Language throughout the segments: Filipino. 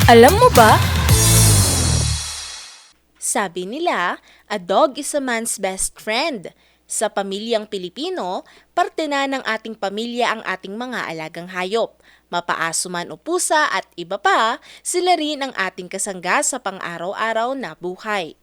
Alam mo ba? Sabi nila, a dog is a man's best friend. Sa pamilyang Pilipino, parte na ng ating pamilya ang ating mga alagang hayop. Mapaaso man o pusa at iba pa, sila rin ang ating kasangga sa pang-araw-araw na buhay.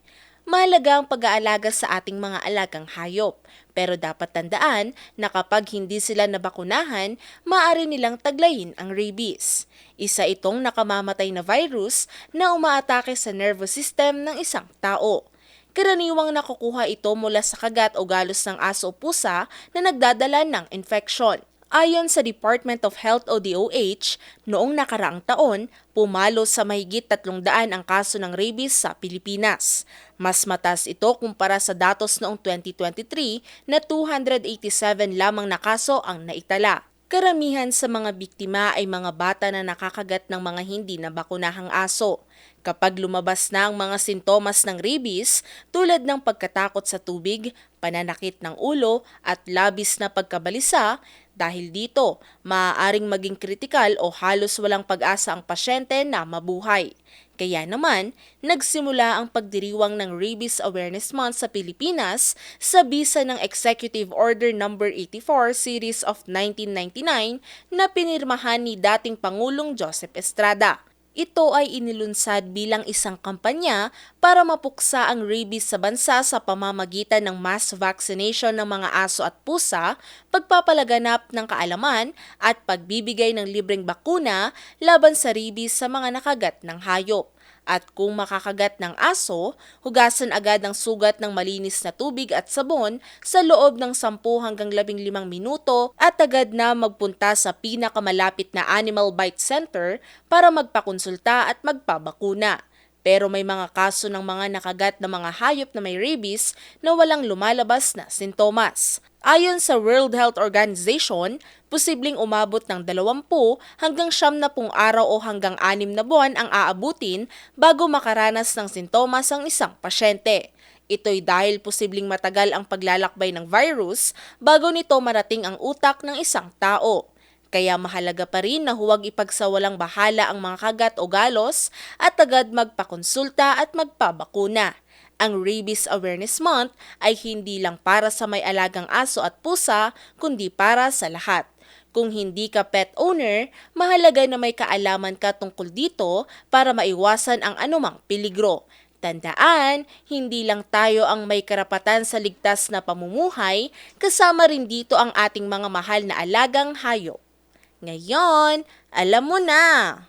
Mahalaga ang pag-aalaga sa ating mga alagang hayop, pero dapat tandaan na kapag hindi sila nabakunahan, maaari nilang taglayin ang rabies. Isa itong nakamamatay na virus na umaatake sa nervous system ng isang tao. Karaniwang nakukuha ito mula sa kagat o galos ng aso o pusa na nagdadala ng infeksyon. Ayon sa Department of Health o DOH, noong nakaraang taon, pumalo sa mahigit 300 ang kaso ng rabies sa Pilipinas. Mas mataas ito kumpara sa datos noong 2023 na 287 lamang na kaso ang naitala. Karamihan sa mga biktima ay mga bata na nakakagat ng mga hindi nabakunahang aso. Kapag lumabas na ang mga sintomas ng rabies tulad ng pagkatakot sa tubig, pananakit ng ulo at labis na pagkabalisa, dahil dito, maaaring maging kritikal o halos walang pag-asa ang pasyente na mabuhay. Kaya naman, nagsimula ang pagdiriwang ng Rabies Awareness Month sa Pilipinas sa bisa ng Executive Order No. 84 Series of 1999 na pinirmahan ni dating Pangulong Joseph Estrada. Ito ay inilunsad bilang isang kampanya para mapuksa ang rabies sa bansa sa pamamagitan ng mass vaccination ng mga aso at pusa, pagpapalaganap ng kaalaman at pagbibigay ng libreng bakuna laban sa rabies sa mga nakagat ng hayop. At kung makakagat ng aso, hugasan agad ang sugat ng malinis na tubig at sabon sa loob ng 10 hanggang 15 minuto at agad na magpunta sa pinakamalapit na Animal Bite Center para magpakonsulta at magpabakuna. Pero may mga kaso ng mga nakagat na mga hayop na may rabies na walang lumalabas na sintomas. Ayon sa World Health Organization, posibleng umabot ng 20 hanggang 70 araw o hanggang 6 na buwan ang aabutin bago makaranas ng sintomas ang isang pasyente. Ito'y dahil posibleng matagal ang paglalakbay ng virus bago nito marating ang utak ng isang tao. Kaya mahalaga pa rin na huwag ipagsawalang bahala ang mga kagat o galos at agad magpakonsulta at magpabakuna. Ang Rabies Awareness Month ay hindi lang para sa may alagang aso at pusa, kundi para sa lahat. Kung hindi ka pet owner, mahalaga na may kaalaman ka tungkol dito para maiwasan ang anumang peligro. Tandaan, hindi lang tayo ang may karapatan sa ligtas na pamumuhay, kasama rin dito ang ating mga mahal na alagang hayop. Ngayon, alam mo na!